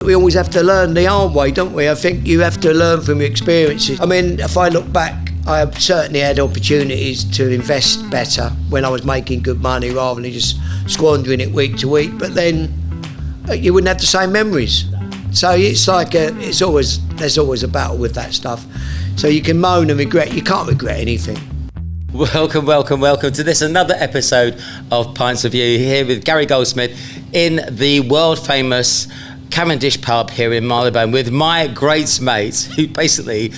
We always have to learn the hard way, don't we? I think you have to learn from your experiences. I mean, if I look back, I have certainly had opportunities to invest better when I was making good money rather than just squandering it week to week. But then you wouldn't have the same memories. So it's like there's always a battle with that stuff. So you can moan and regret. You can't regret anything. Welcome to this another episode of Pints of View here with Gary Goldsmith in the world famous Cavendish pub here in Marylebone with my great mate who basically,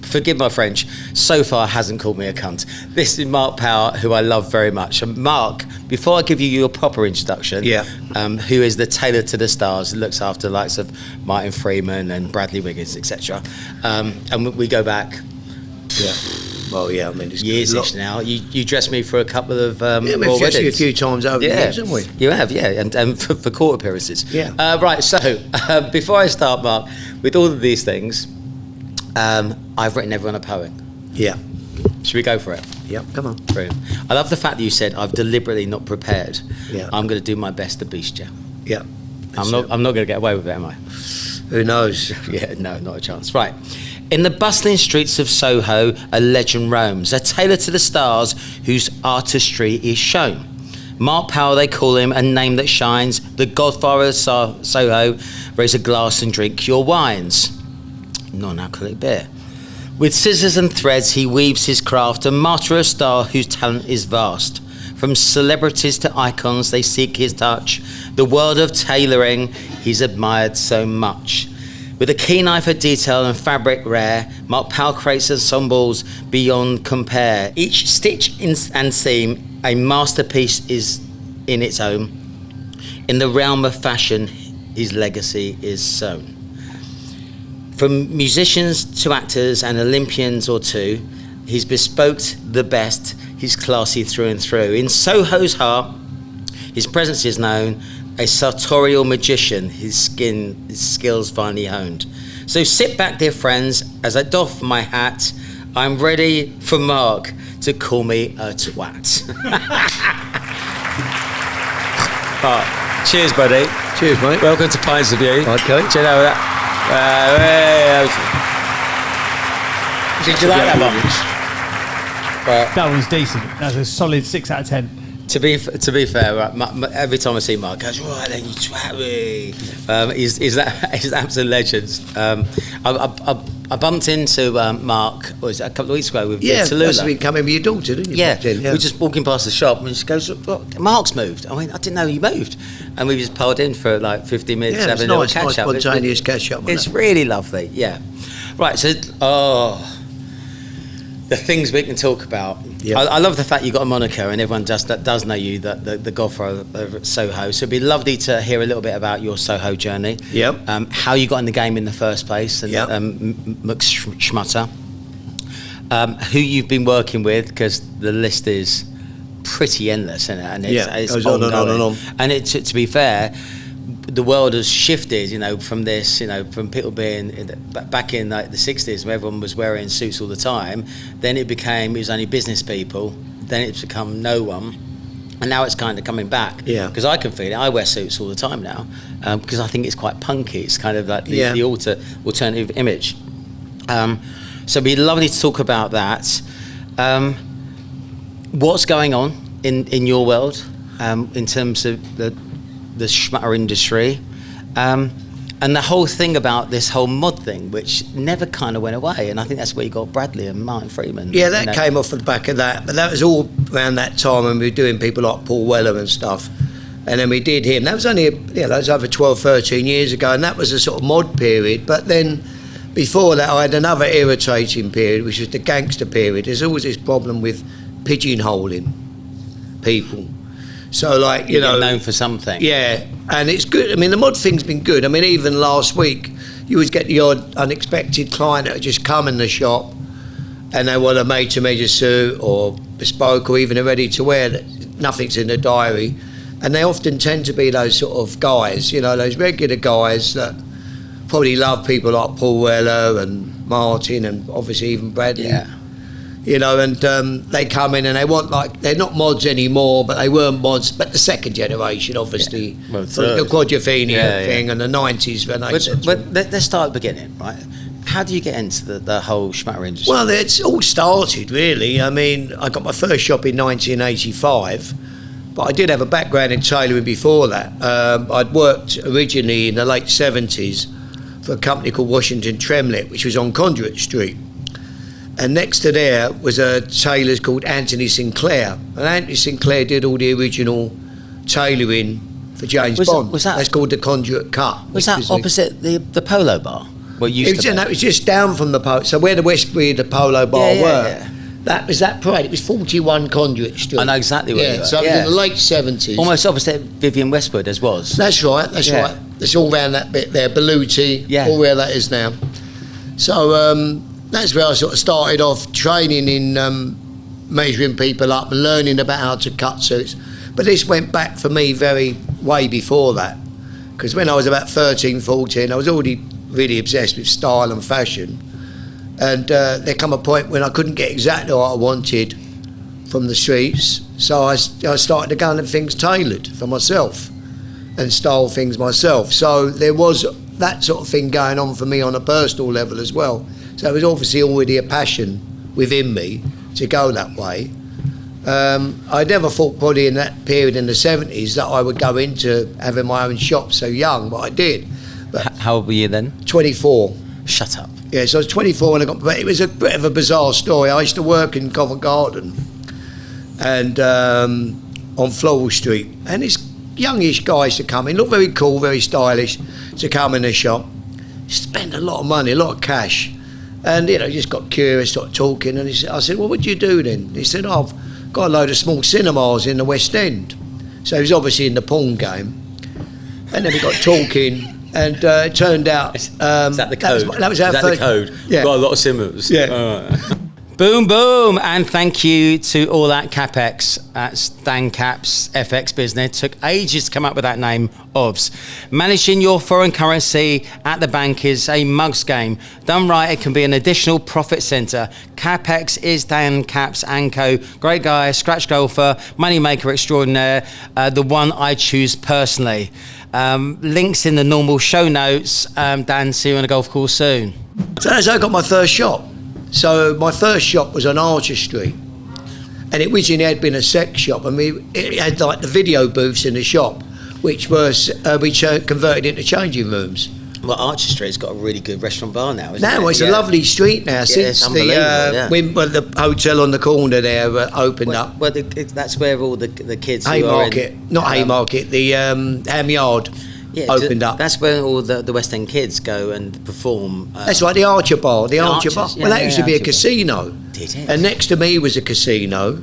forgive my French, so far hasn't called me a cunt. This is Mark Powell, who I love very much. And Mark, before I give you your proper introduction, who is the tailor to the stars, who looks after the likes of Martin Freeman and Bradley Wiggins, etc. And we go back. Yeah. Well, yeah, I mean, it's years-ish now. You dressed me for a couple of we've dressed you a few times over the years, haven't we? You have, yeah, and for court appearances. Yeah. Right, so before I start, Mark, with all of these things, I've written everyone a poem. Yeah. Should we go for it? Yep, come on. Brilliant. I love the fact that you said I've deliberately not prepared. Yeah. I'm going to do my best to beast you. Yeah. I'm not going to get away with it, am I? Who knows? Yeah, no, not a chance. Right. In the bustling streets of Soho, a legend roams, a tailor to the stars whose artistry is shown. Mark Powell, they call him, a name that shines. The Godfather of Soho, raise a glass and drink your wines. Non-alcoholic beer. With scissors and threads, he weaves his craft, a martyr of style whose talent is vast. From celebrities to icons, they seek his touch. The world of tailoring, he's admired so much. With a keen eye for detail and fabric rare, Mark Powell creates ensembles beyond compare. Each stitch and seam, a masterpiece is in its own. In the realm of fashion, his legacy is sown. From musicians to actors and Olympians or two, he's bespoked the best, he's classy through and through. In Soho's heart, his presence is known, a sartorial magician, his skills finely honed. So sit back, dear friends, as I doff my hat. I'm ready for Mark to call me a twat. Cheers, buddy. Cheers, mate. Welcome to Pints of View. Okay. Do you know that? Did you like that one? That was decent. That was a solid 6 out of 10. To be fair, right, every time I see Mark, he goes, right then, you twat me. He's an absolute legend. I bumped into Mark a couple of weeks ago with Tailor. Must have been coming with your daughter, didn't you? Yeah, we were just walking past the shop and she goes, look, Mark's moved. I mean, I didn't know he moved. And we just piled in for like 15 minutes having a little catch up. Nice spontaneous catch up. It's really lovely, yeah. Right, so, the things we can talk about. Yeah. I love the fact you got a moniker and everyone does know you, the Godfather of Soho. So it'd be lovely to hear a little bit about your Soho journey. Yep. How you got in the game in the first place, and Schmutter. Who you've been working with, because the list is pretty endless, isn't it? And it's goes on and on and on. And to be fair, the world has shifted, from this, from people being back in like the 60s where everyone was wearing suits all the time. Then it was only business people. Then it's become no one. And now it's kind of coming back. Yeah. Because I can feel it. I wear suits all the time now because I think it's quite punky. It's kind of like the alternative image. So it'd be lovely to talk about that. What's going on in your world in terms of the schmutter industry, and the whole thing about this whole mod thing, which never kind of went away, and I think that's where you got Bradley and Martin Freeman. Yeah, that came off the back of that, but that was all around that time when we were doing people like Paul Weller and stuff, and then we did him. That was only that was over 12, 13 years ago, and that was a sort of mod period. But then before that, I had another irritating period, which was the gangster period. There's always this problem with pigeonholing people. So, like, you know, known for something. Yeah, and it's good. I mean, the mod thing's been good. I mean, even last week, you always get the odd unexpected client that just come in the shop and they want a made-to-measure suit or bespoke or even a ready-to-wear that nothing's in the diary. And they often tend to be those sort of guys, those regular guys that probably love people like Paul Weller and Martin and obviously even Bradley. Yeah. you know, and they come in and they want, like, they're not mods anymore, but they weren't mods, but the second generation, obviously, Well, the Quadrophenia thing and the 90s Renaissance. But let's start at the beginning, right? How do you get into the whole schmatter industry? Well, it's all started, really. I mean, I got my first shop in 1985, but I did have a background in tailoring before that. I'd worked originally in the late 70s for a company called Washington Tremlett, which was on Conduit Street. And next to there was a tailor called Anthony Sinclair. And Anthony Sinclair did all the original tailoring for James Bond. That's called the Conduit Cut. Was that opposite the Polo Bar? Well, it was just down from the Polo. So where the Westbury, the Polo Bar were, that was that parade. It was 41 Conduit Street. I know exactly where you were. So it was in the late 70s. Almost opposite Vivian Westwood as was. That's right, right. It's all around that bit there, Beluti, all where that is now. So that's where I sort of started off training in measuring people up and learning about how to cut suits. But this went back for me way before that. Because when I was about 13, 14, I was already really obsessed with style and fashion. And there come a point when I couldn't get exactly what I wanted from the streets. So I started to go and have things tailored for myself and style things myself. So there was that sort of thing going on for me on a personal level as well. So it was obviously already a passion within me to go that way. I never thought probably in that period in the 70s that I would go into having my own shop so young, but I did. But how old were you then? 24. Shut up. Yeah, so I was 24 when I got... But it was a bit of a bizarre story. I used to work in Covent Garden and on Floral Street. And this youngish guy used to come in, looked very cool, very stylish, to come in the shop. Spend a lot of money, a lot of cash. And, you know, just got curious, started talking. And I said, well, what do you do then? He said, oh, I've got a load of small cinemas in the West End. So he was obviously in the porn game. And then we got talking. And it turned out... is that the code? That was our first... the code? Yeah. Got a lot of cinemas. Yeah. Boom, boom. And thank you to all that CapEx at Stan Cap's FX business. Took ages to come up with that name, OVS. Managing your foreign currency at the bank is a mug's game. Done right, it can be an additional profit centre. CapEx is Dan Cap's Anco. Great guy, scratch golfer, money maker extraordinaire. The one I choose personally. Links in the normal show notes. Dan, see you on a golf course soon. So that's how I got my first shop. So my first shop was on Archer Street, and it originally had been a sex shop. I mean, it had like the video booths in the shop, which was we converted into changing rooms. Well, Archer Street's got a really good restaurant bar now, isn't it? Now it's a lovely street now since the hotel on the corner there opened up. Well, that's where all the kids Haymarket, not Haymarket, the Ham Yard. Opened up. That's where all the West End kids go and perform. That's right, the Archer Bar. The Archer Bar. Yeah, well, that used to be a casino. Did it? And next to me was a casino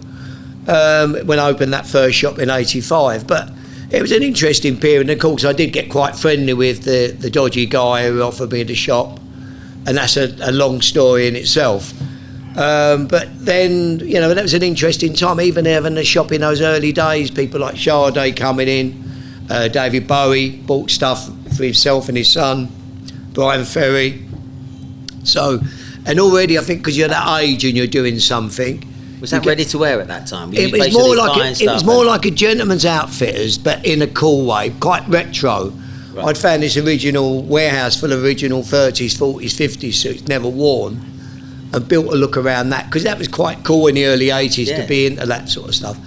when I opened that first shop in 85. But it was an interesting period. And of course, I did get quite friendly with the dodgy guy who offered me the shop. And that's a long story in itself. But then, you know, that was an interesting time. Even having the shop in those early days, people like Sade coming in. David Bowie bought stuff for himself and his son, Brian Ferry. So, and already I think because you're that age and you're doing something. Was that ready to wear at that time? It was more like a gentleman's outfitters, but in a cool way, quite retro. Right. I'd found this original warehouse full of original 30s, 40s, 50s suits, never worn, and built a look around that because that was quite cool in the early 80s to be into that sort of stuff.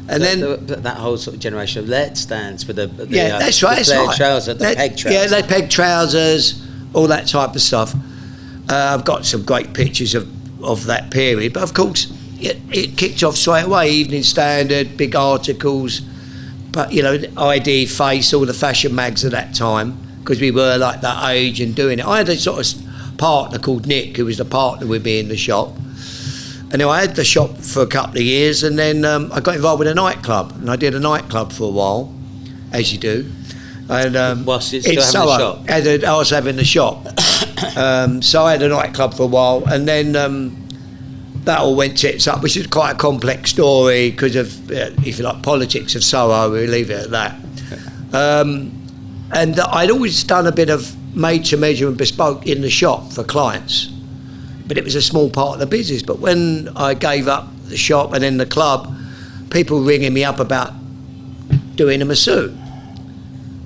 And then that whole sort of generation of Let's Dance with that's right, trousers, the peg trousers. Yeah, they peg trousers, all that type of stuff. I've got some great pictures of that period, but of course it kicked off straight away. Evening Standard, big articles, but you know, ID, Face, all the fashion mags of that time, because we were like that age and doing it. I had a sort of partner called Nick, who was the partner with me in the shop. And I had the shop for a couple of years, and then I got involved with a nightclub, and I did a nightclub for a while, as you do. And whilst it's still having the shop? I was having the shop. So I had a nightclub for a while, and then that all went tits up, which is quite a complex story because of, if you like, politics of Soho. We'll leave it at that. And I'd always done a bit of made to measure and bespoke in the shop for clients. but it was a small part of the business. But when I gave up the shop and then the club, people ringing me up about doing them a suit.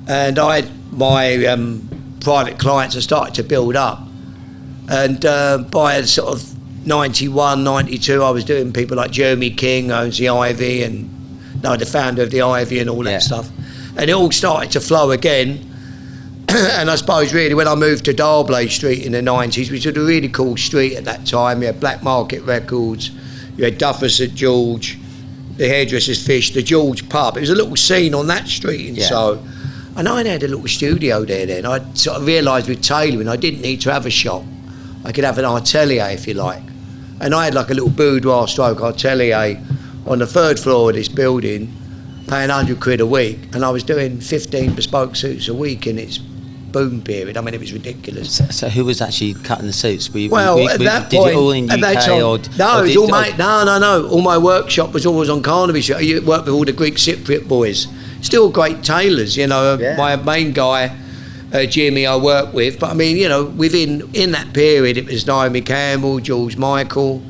And I had my private clients I started to build up. And by sort of 91, 92, I was doing people like Jeremy King, owns the Ivy, and the founder of the Ivy and all that stuff. And it all started to flow again. And I suppose really when I moved to Darblade Street in the 90s, which was a really cool street at that time, you had Black Market Records, you had Duffers at George, the Hairdresser's Fish, the George Pub. It was a little scene on that street in Soho. And I had a little studio there then. I sort of realised with tailoring I didn't need to have a shop. I could have an atelier if you like. And I had like a little boudoir stroke atelier on the 3rd floor of this building, paying 100 quid a week, and I was doing 15 bespoke suits a week in its boom period. I mean, it was ridiculous. So who was actually cutting the suits? At that point, did it all in UK No. All my workshop was always on Carnaby Street. I worked with all the Greek Cypriot boys. Still great tailors, My main guy, Jimmy, I worked with. But I mean, in that period, it was Naomi Campbell, George Michael.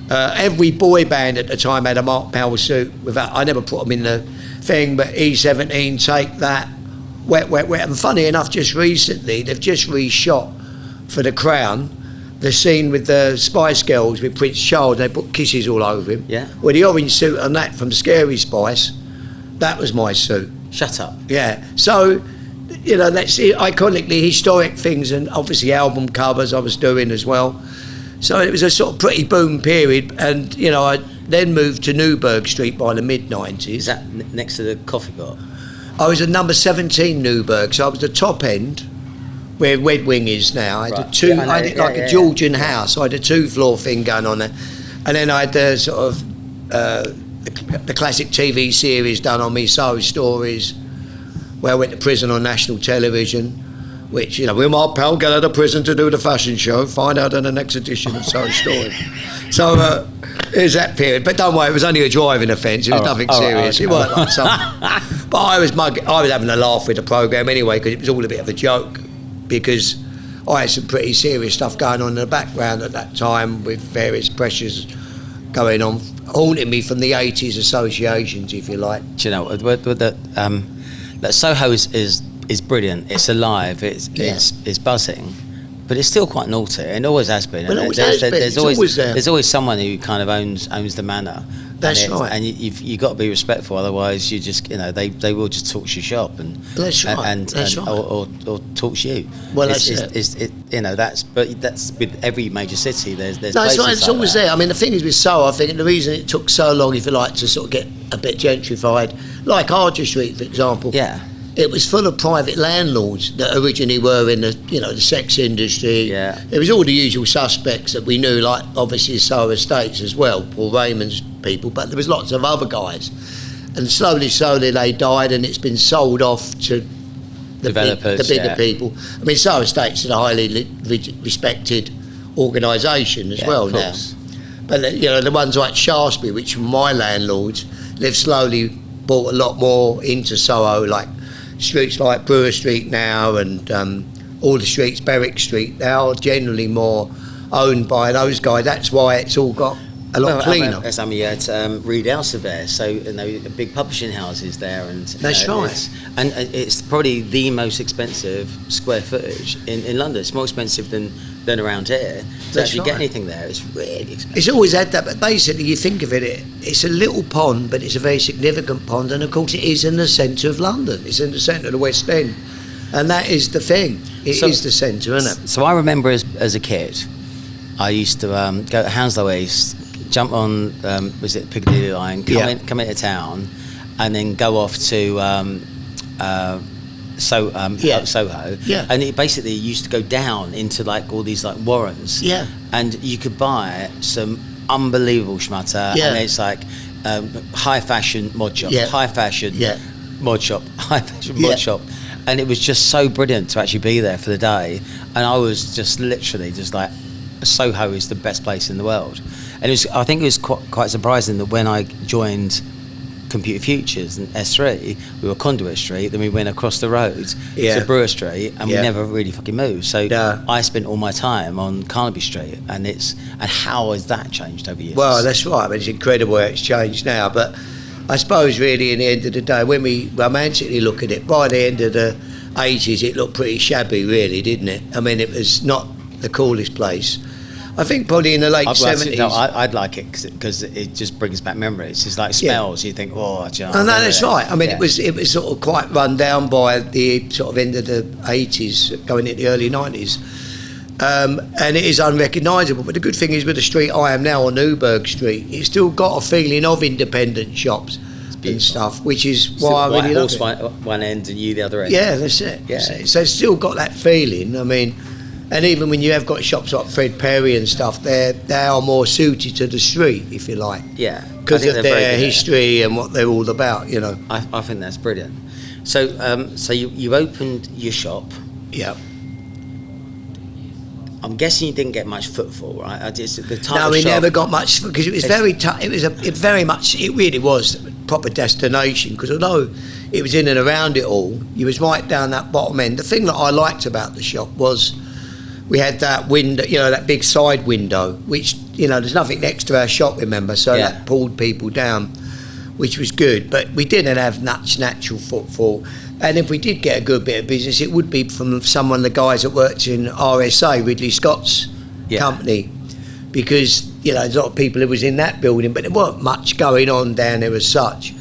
Every boy band at the time had a Mark Powell suit. I never put them in the thing, but E17, Take That, Wet, Wet, Wet. And funny enough, just recently, they've just reshot for The Crown the scene with the Spice Girls with Prince Charles. They put kisses all over him. Yeah. Well, the orange suit on that from Scary Spice, that was my suit. Shut up. Yeah. So, that's iconically historic things, and obviously album covers I was doing as well. So it was a sort of pretty boom period, and I then moved to Newburgh Street by the mid-90s. Is that next to the coffee bar? I was at number 17 Newburgh, so I was the top end, where Red Wing is now. I had a Georgian house. I had a 2-floor thing going on there, and then I had the sort of the classic TV series done on me, Soho Stories, where I went to prison on national television, which, will Mark Powell get out of prison to do the fashion show? Find out in the next edition of Soho Story. So it was that period. But don't worry, it was only a driving offence. It was nothing serious. It wasn't like something. But I was having a laugh with the programme anyway, because it was all a bit of a joke, because I had some pretty serious stuff going on in the background at that time with various pressures going on, haunting me from the 80s associations, if you like. Do you know, that Soho is brilliant. It's alive. It's buzzing, but it's still quite naughty, and always has been. Well, there's always someone who kind of owns the manor. That's right. And you've got to be respectful, otherwise you just they will just talk your shop and or talk you. Well, that's with every major city. There's that's right. It's always there. I mean, the thing is with Soho, I think the reason it took so long, if you like, to sort of get a bit gentrified, like Archer Street, for example. Yeah. It was full of private landlords that originally were in the sex industry. Yeah. It was all the usual suspects that we knew, like obviously Soho Estates as well, Paul Raymond's people, but there was lots of other guys. And slowly they died, and it's been sold off to the developers, the bigger people. I mean, Soho Estates is a highly respected organisation as well now. But the ones like Shaftesbury, which were my landlords, they've slowly bought a lot more into Soho, like streets like Brewer Street now, and all the streets, Berwick Street, now are generally more owned by those guys. That's why it's all got a lot cleaner. You had Reed Elsevier, so big publishing houses there, and that's right. It's probably the most expensive square footage in London. It's more expensive than around here. To actually get anything there, it's really expensive. It's always had that, but basically you think of it's a little pond, but it's a very significant pond, and of course it is in the centre of London. It's in the centre of the West End, and that is the thing. It is the centre, isn't it? So I remember as a kid, I used to go to Hounslow East, jump on was it Piccadilly line, come into town, and then go off to Soho, and it basically used to go down into like all these like warrens, and you could buy some unbelievable schmutter, and it's like high fashion mod shop, high fashion mod shop, high fashion mod shop, and it was just so brilliant to actually be there for the day, and I was just literally just like, Soho is the best place in the world. And I think it was quite surprising that when I joined Computer Futures and S3, we were Conduit Street, then we went across the road to Brewer Street, and we never really fucking moved. So I spent all my time on Carnaby Street, and how has that changed over years? Well, that's right. I mean, it's incredible how it's changed now. But I suppose really, in the end of the day, when we romantically look at it, by the end of the 80s, it looked pretty shabby, really, didn't it? I mean, it was not the coolest place. I think probably in the late 70s. No, I'd like it because it just brings back memories. It's like smells. You think, oh, do you know, no, that's right. I mean, it was sort of quite run down by the sort of end of the 80s, going into the early 90s. And it is unrecognisable. But the good thing is, with the street I am now on Newburgh Street, it's still got a feeling of independent shops and stuff, which is why I really love it. One end and you the other end. Yeah, that's it. Yeah. So it's still got that feeling. I mean, and even when you have got shops like Fred Perry and stuff, they are more suited to the street, if you like. Yeah. Because of their history and what they're all about, you know. I think that's brilliant. So so you opened your shop. Yeah. I'm guessing you didn't get much footfall, right? No, we never got much, because it was very tough. It really was a proper destination, because although it was in and around it all, you was right down that bottom end. The thing that I liked about the shop was we had that window, you know, that big side window, which, you know, there's nothing next to our shop, remember, so that pulled people down, which was good. But we didn't have much natural footfall. And if we did get a good bit of business, it would be from someone, the guys that worked in RSA, Ridley Scott's company, because, you know, there's a lot of people who was in that building, but there weren't much going on down there as such.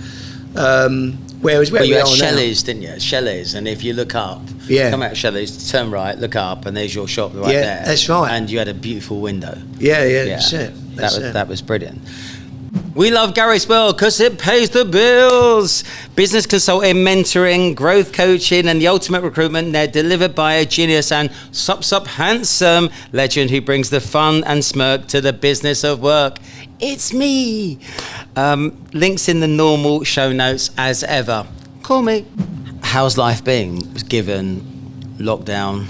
Whereas where you we had are Shelley's, didn't you? Shelley's, and if you look up, come out of Shelley's, turn right, look up, and there's your shop right there. Yeah, that's right. And you had a beautiful window. Yeah, that's it. That was brilliant. We love Gary's World because it pays the bills. Business consulting, mentoring, growth coaching, and the ultimate recruitment. They're delivered by a genius and sup handsome legend who brings the fun and smirk to the business of work. It's me. Links in the normal show notes as ever. Call me. How's life been given lockdown?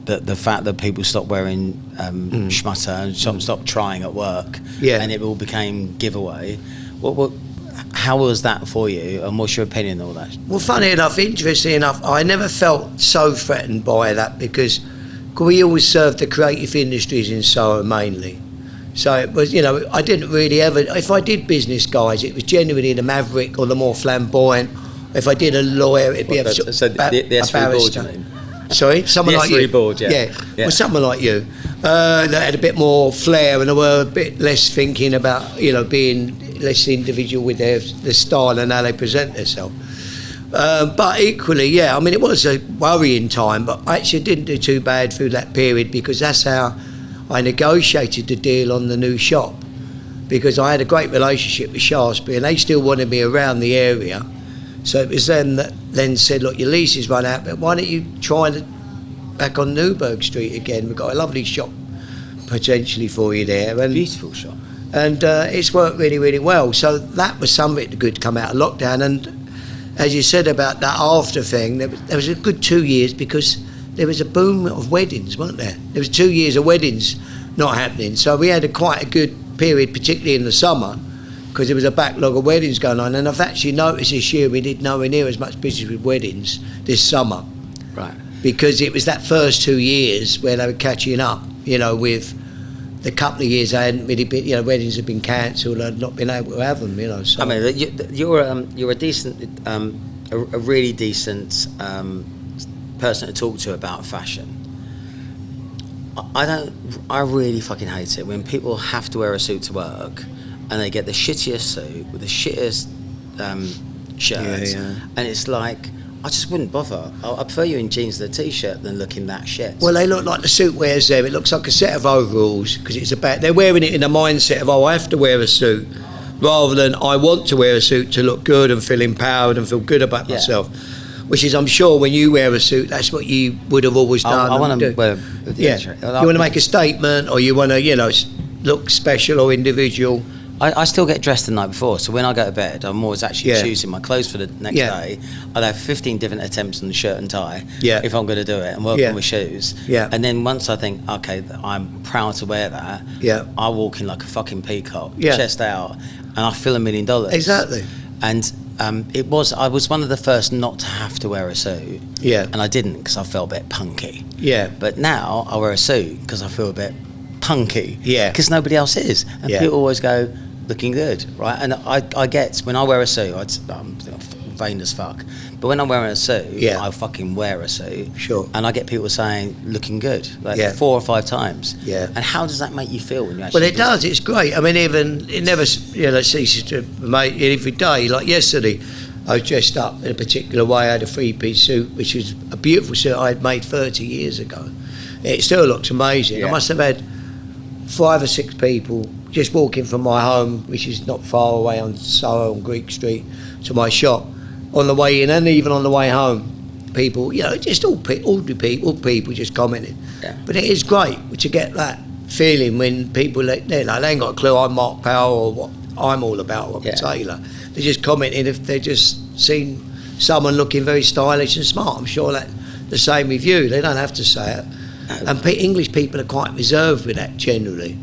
The fact that people stopped wearing schmutter and stopped trying at work, and it all became giveaway. How was that for you, and what's your opinion on all that? Well, funny enough, interesting enough, I never felt so threatened by that, because we always served the creative industries in Soho mainly. So it was, you know, I didn't really ever, if I did business guys, it was generally the maverick or the more flamboyant. If I did a lawyer, it'd be the S3 board, you mean? Sorry, someone like you. Board, well, someone like you that had a bit more flair and were a bit less thinking about, you know, being less individual with their style and how they present themselves. But equally, I mean, it was a worrying time, but I actually didn't do too bad through that period, because that's how I negotiated the deal on the new shop, because I had a great relationship with Shaftesbury and they still wanted me around the area. So it was them that then said, look, your lease is run out, but why don't you try back on Newburgh Street again? We've got a lovely shop potentially for you there. And beautiful shop. And it's worked really, really well. So that was something good to come out of lockdown. And as you said about that after thing, there was a good 2 years, because there was a boom of weddings, weren't there? There was 2 years of weddings not happening. So we had quite a good period, particularly in the summer, because there was a backlog of weddings going on. And I've actually noticed this year we did nowhere near as much business with weddings this summer. Right. Because it was that first 2 years where they were catching up, you know, with the couple of years they hadn't really been, you know, weddings had been cancelled, I'd not been able to have them, you know. So. I mean, you're a decent, a really decent person to talk to about fashion. I really fucking hate it when people have to wear a suit to work, and they get the shittiest suit with the shittiest shirts, and it's like, I just wouldn't bother. I prefer you in jeans and a t-shirt than looking that shit. Well, they look like the suit wears them. It looks like a set of overalls, because it's about, they're wearing it in a mindset of, I have to wear a suit, rather than I want to wear a suit to look good and feel empowered and feel good about myself. Which is, I'm sure, when you wear a suit, that's what you would have always done. I want to wear you want to make a statement, or you want to, you know, look special or individual. I still get dressed the night before, so when I go to bed, I'm always actually Yeah. choosing my clothes for the next Yeah. day. I'll have 15 different attempts on the shirt and tie Yeah. if I'm going to do it, and working Yeah. with shoes. Yeah. And then once I think, okay, I'm proud to wear that, Yeah. I walk in like a fucking peacock, Yeah. chest out, and I feel $1 million. Exactly. And I was one of the first not to have to wear a suit. Yeah. And I didn't because I felt a bit punky. Yeah. But now I wear a suit because I feel a bit punky. Yeah. Because nobody else is. And Yeah. people always go, looking good, right? And I get, when I wear a suit, I'm vain as fuck. But when I'm wearing a suit, Yeah. I fucking wear a suit. Sure. And I get people saying, looking good, like Yeah. 4 or 5 times. Yeah. And how does that make you feel when you actually Well, it does. It's great. I mean, even it never, ceases to make every day. Like yesterday, I was dressed up in a particular way. I had a 3-piece suit, which was a beautiful suit I had made 30 years ago. It still looks amazing. Yeah. I must have had 5 or 6 people just walking from my home, which is not far away on Soho on Greek Street, to my shop on the way in and even on the way home. People, just ordinary people just commenting. Yeah. But it is great to get that feeling when people, they ain't got a clue I'm Mark Powell or what I'm all about, or I'm Yeah. Tailor. They're just commenting if they're just seen someone looking very stylish and smart. I'm sure that the same with you. They don't have to say it. And English people are quite reserved with that generally.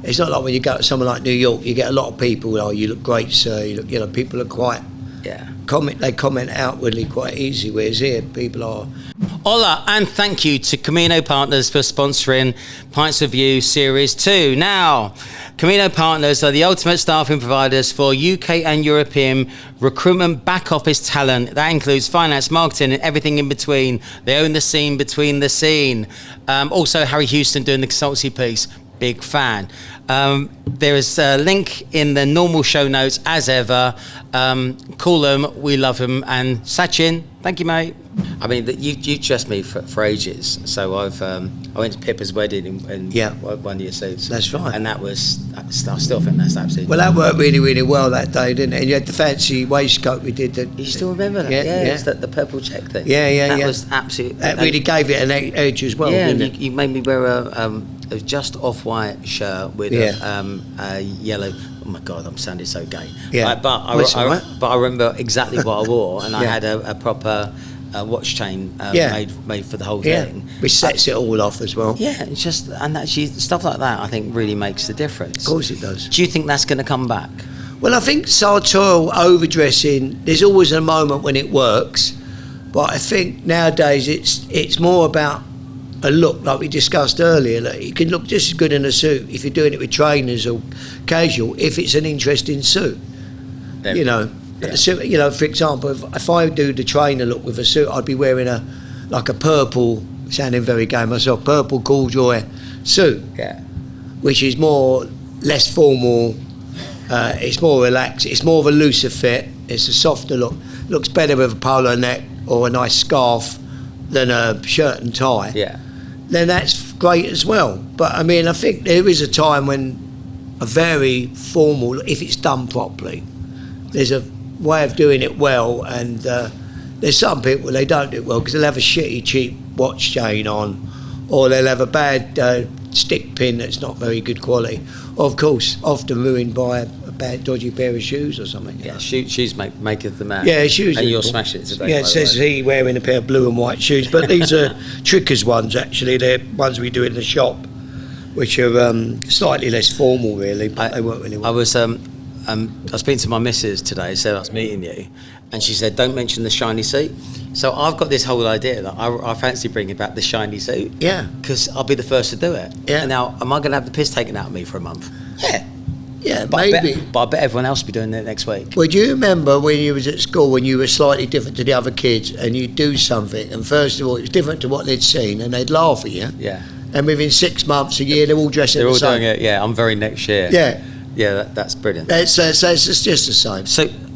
It's not like when you go to somewhere like New York, you get a lot of people, oh, you look great, sir. You look, people are quite, Yeah. they comment outwardly quite easy, whereas here, people are. Hola, and thank you to Camino Partners for sponsoring Pints of View Series 2. Now, Camino Partners are the ultimate staffing providers for UK and European recruitment back office talent. That includes finance, marketing, and everything in between. They own the scene between the scene. Also, Harry Houston doing the consultancy piece. Big fan. There is a link in the normal show notes as ever. Call them, we love them. And Sachin, thank you, mate. I mean, you've dressed me for ages. So I went to Pippa's wedding in one of your suits. That's right. And I still think that's absolutely. Well, that worked really, really well that day, didn't it? And you had the fancy waistcoat we did. You still remember that? Yeah. It's the purple check thing. Yeah. That was absolutely. That really gave it an edge as well, Yeah, didn't it? you made me wear a just off-white shirt with a yellow. Oh my God, I'm sounding so gay. Yeah. But I remember exactly what I wore, and I Yeah. had a proper watch chain made for the whole Yeah, thing. which sets it all off as well. Yeah, it's just, and actually stuff like that I think really makes the difference. Of course it does. Do you think that's going to come back? Well, I think sartorial overdressing, there's always a moment when it works, but I think nowadays it's more about a look, like we discussed earlier. Like you can look just as good in a suit if you're doing it with trainers or casual, if it's an interesting suit. Yeah. But the suit, for example, if I do the trainer look with a suit, I'd be wearing a purple, sounding very gay myself, purple corduroy suit, which is less formal. It's more relaxed. It's more of a looser fit. It's a softer look. Looks better with a polo neck or a nice scarf than a shirt and tie. Yeah. Then that's great as well. But I mean, I think there is a time when a very formal, if it's done properly, there's a way of doing it well, and there's some people, they don't do it well because they'll have a shitty cheap watch chain on, or they'll have a bad stick pin that's not very good quality, or of course often ruined by a bad dodgy pair of shoes or something. Yeah, shoes maketh the man. Yeah, shoes. And you'll smash it today. Yeah, it says he wearing a pair of blue and white shoes, but these are Trickers ones actually. They're ones we do in the shop, which are slightly less formal really, but they work really well. I was speaking to my missus today, so I was meeting you, and she said, don't mention the shiny suit. So I've got this whole idea that I fancy bringing back the shiny suit. Yeah. Because I'll be the first to do it. Yeah. Now, am I going to have the piss taken out of me for a month? Yeah. Yeah, But maybe. I bet everyone else will be doing it next week. Well, do you remember when you was at school when you were slightly different to the other kids and you'd do something and first of all it was different to what they'd seen and they'd laugh at you, Yeah. and within 6 months, a year, they're all dressing They're the all same. doing it, yeah. I'm very next year. Yeah. Yeah, that's brilliant. It's just the same.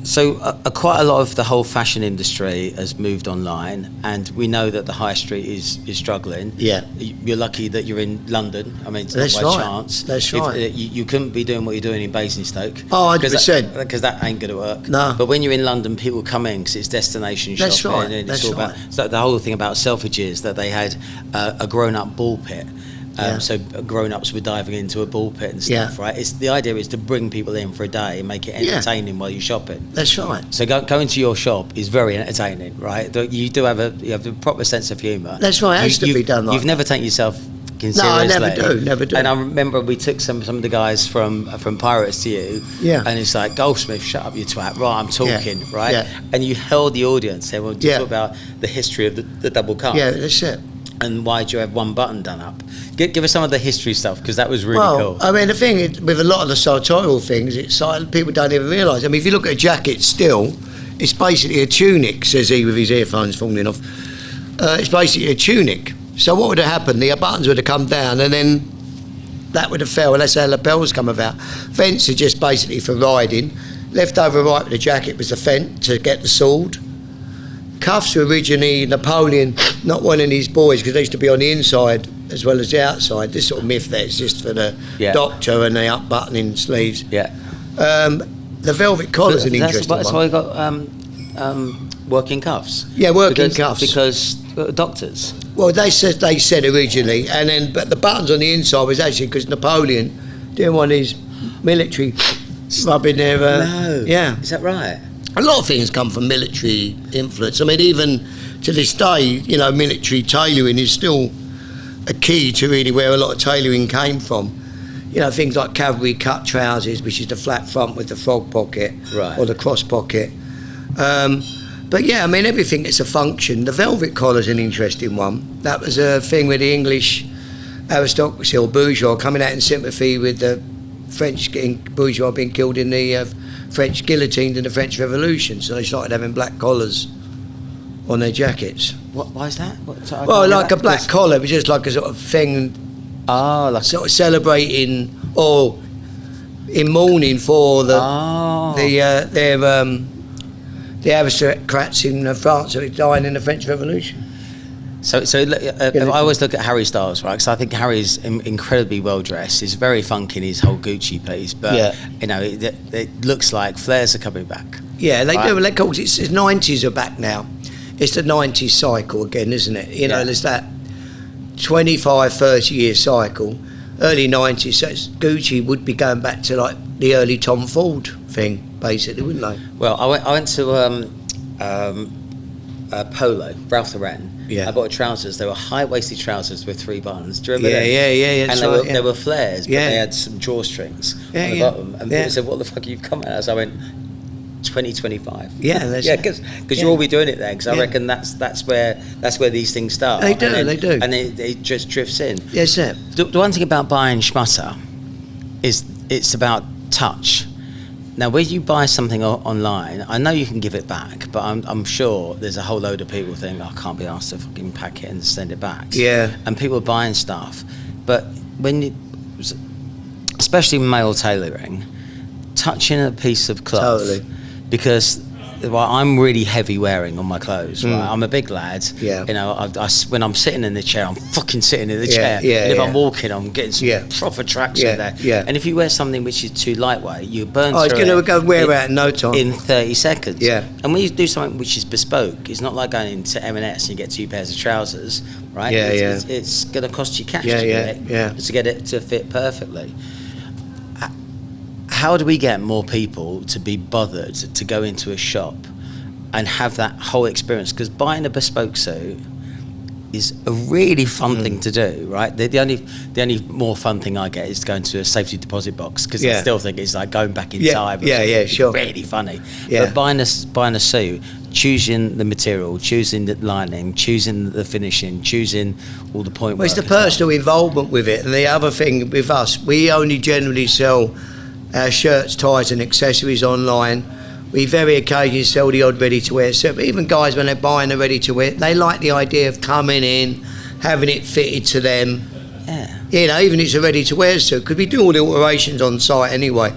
So quite a lot of the whole fashion industry has moved online, and we know that the high street is struggling. Yeah. You're lucky that you're in London. I mean, it's That's not by right. chance. That's right. You couldn't be doing what you're doing in Basingstoke. Oh, 100%. Because that ain't going to work. No. But when you're in London, people come in because it's destination shopping. That's right. And it's That's all right. about, so the whole thing about Selfridges, that they had a grown-up ball pit. So grown-ups were diving into a ball pit and stuff, Yeah. right? The idea is to bring people in for a day and make it entertaining while you're shopping. That's right. So going to your shop is very entertaining, right? You do have a proper sense of humour. That's right. It has to be done like You've never taken yourself seriously. No, I never do. And I remember we took some of the guys from Pirates to you, and it's like, Goldsmith, shut up, you twat. Right, I'm talking, right? Yeah. And you held the audience. They were talk about the history of the double cuff. Yeah, that's it. And why do you have one button done up? Give us some of the history stuff, because that was really cool. I mean, the thing is, with a lot of the sartorial things, it's like people don't even realise. I mean, if you look at a jacket still, it's basically a tunic, says he with his earphones falling off. It's basically a tunic. So what would have happened? The buttons would have come down, and then that would have fell, and that's how lapels come about. Vents are just basically for riding. Left over right with the jacket was the fent to get the sword. Cuffs were originally Napoleon not wanting his boys, because they used to be on the inside as well as the outside. This sort of myth that it's just for the doctor and the up-buttoning sleeves. Yeah. The velvet collar's an interesting one. That's why we got working cuffs. Yeah, working cuffs. Because doctors. Well, they said originally, and then but the buttons on the inside was actually because Napoleon didn't want his military rubbing their. No. Yeah. Is that right? A lot of things come from military influence. I mean, even to this day, military tailoring is still a key to really where a lot of tailoring came from. Things like cavalry cut trousers, which is the flat front with the frog pocket, right, or the cross pocket. But yeah, I mean, everything is a function. The velvet collar's an interesting one. That was a thing with the English aristocracy or bourgeois coming out in sympathy with the French bourgeois being killed in the French guillotines in the French Revolution. So they started having black collars on their jackets. Why is that? Well, like a black collar, it was just like a sort of thing. Oh, like sort of celebrating or in mourning for the aristocrats in France who were dying in the French Revolution. So I always look at Harry Styles, right? Because I think Harry's incredibly well dressed. He's very funky in his whole Gucci piece, but it looks like flares are coming back. Yeah, they do. Of course, it's the 90s are back now. It's the 90s cycle again, isn't it? There's that 25, 30 year cycle. Early 90s, so Gucci would be going back to like the early Tom Ford thing, basically, wouldn't they? Well, I went to Polo, Ralph Lauren. Yeah. I bought trousers. They were high-waisted trousers with 3 buttons. Do you remember them? Yeah. And they were flares, but they had some drawstrings on the bottom. And people said, "What the fuck have you come at?" So I went, 2025. Yeah, because you'll all be doing it then. Because I reckon that's where these things start. They do, and it just drifts in. Yes, sir. The one thing about buying schmutter is it's about touch. Now, when you buy something online, I know you can give it back, but I'm sure there's a whole load of people who think, I can't be asked to fucking pack it and send it back. Yeah. And people are buying stuff. But especially male tailoring, touching a piece of cloth. Totally. Because I'm really heavy wearing on my clothes. Right? I'm a big lad. Yeah. When I'm sitting in the chair, I'm fucking sitting in the chair. Yeah, and if I'm walking, I'm getting some proper traction there. Yeah. And if you wear something which is too lightweight, you burn it's through going to wear out in no time. In 30 seconds. Yeah. And when you do something which is bespoke, it's not like going into M&S and you get 2 pairs of trousers, right? Yeah, It's going to cost you cash to get it to fit perfectly. How do we get more people to be bothered to go into a shop and have that whole experience? Because buying a bespoke suit is a really fun thing to do, right? The only more fun thing I get is going to a safety deposit box, because I still think it's like going back in time. It's sure. Really funny. Yeah. But buying a suit, choosing the material, choosing the lining, choosing the finishing, choosing all the point. Well, it's the personal involvement with it. And the other thing with us, we only generally sell our shirts, ties and accessories online. We very occasionally sell the odd ready-to-wear suit, but even guys, when they're buying a ready-to-wear, they like the idea of coming in, having it fitted to them. Yeah. Even if it's a ready-to-wear suit, because we do all the alterations on site anyway.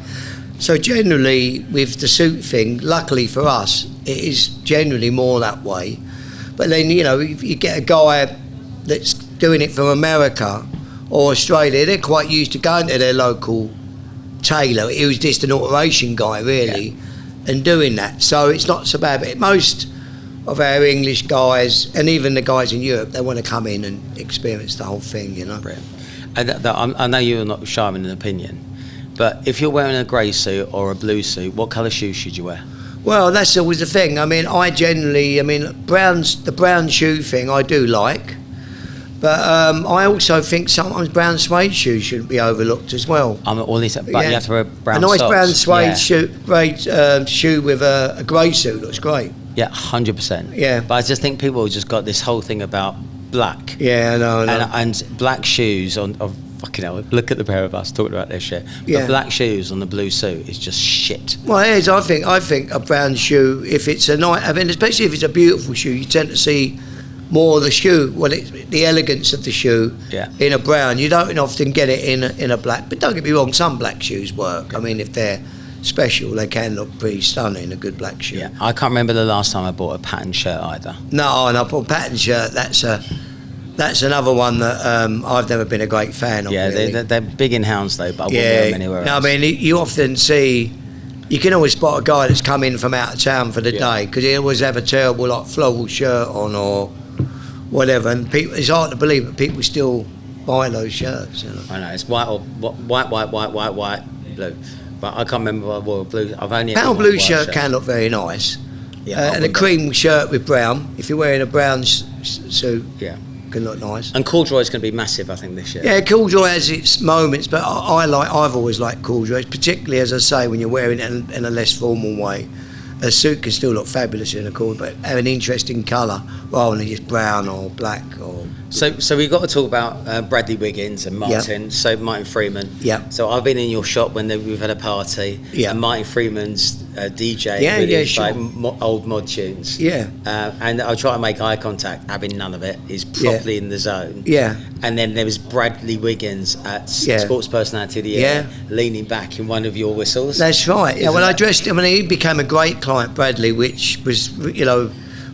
So generally, with the suit thing, luckily for us, it is generally more that way. But then, if you get a guy that's doing it from America or Australia, they're quite used to going to their local tailor. He was just an alteration guy, really. Yeah. And doing that, so it's not so bad. But most of our English guys, and even the guys in Europe, they want to come in and experience the whole thing, you know. Brilliant. And I know you're not shy of an opinion, but if you're wearing a grey suit or a blue suit, what colour shoes should you wear? Well, that's always the thing. I mean, the brown shoe thing I do like, but I also think sometimes brown suede shoes shouldn't be overlooked as well. But you have to wear brown a nice socks. brown suede shoe with a grey suit looks great. Yeah, 100%. Yeah. But I just think people have just got this whole thing about black. Yeah, I know. And black shoes on fucking hell, look at the pair of us talking about this shit. Yeah. The black shoes on the blue suit is just shit. Well, it is. I think a brown shoe, if it's especially if it's a beautiful shoe, you tend to see more of the shoe, the elegance of the shoe in a brown. You don't often get it in a black. But don't get me wrong, some black shoes work. I mean, if they're special, they can look pretty stunning, a good black shoe. Yeah, I can't remember the last time I bought a patterned shirt either. No, and I bought a patterned shirt. That's another one that I've never been a great fan of. Yeah, really. they're big in Hounslow, but I wouldn't wear them anywhere else. No, I mean, you often see, you can always spot a guy that's come in from out of town for the day, because he always have a terrible floral shirt on or whatever, and it's hard to believe that people still buy those shirts. You know? I know, it's white, blue. But I can't remember what I wore blue. I've only Powell blue shirt can look very nice. Yeah, and a cream shirt with brown. If you're wearing a brown suit, can look nice. And corduroy's going to be massive, I think, this year. Yeah, corduroy has its moments, but I've always liked corduroy, particularly, as I say, when you're wearing it in a less formal way. A suit can still look fabulous in a corduroy, but have an interesting colour rather than just brown or black or. So we've got to talk about Bradley Wiggins and Martin. Yep. So Martin Freeman. Yeah. So I've been in your shop when we've had a party. Yeah. And Martin Freeman's DJ. Yeah, with yeah, his, sure. like, old mod tunes. Yeah. And I try to make eye contact, having none of it. He's properly in the zone. Yeah. And then there was Bradley Wiggins at Sports Personality of the Year, leaning back in one of your whistles. That's right. Yeah. Well, I dressed him, and he became a great client, Bradley, which was, you know,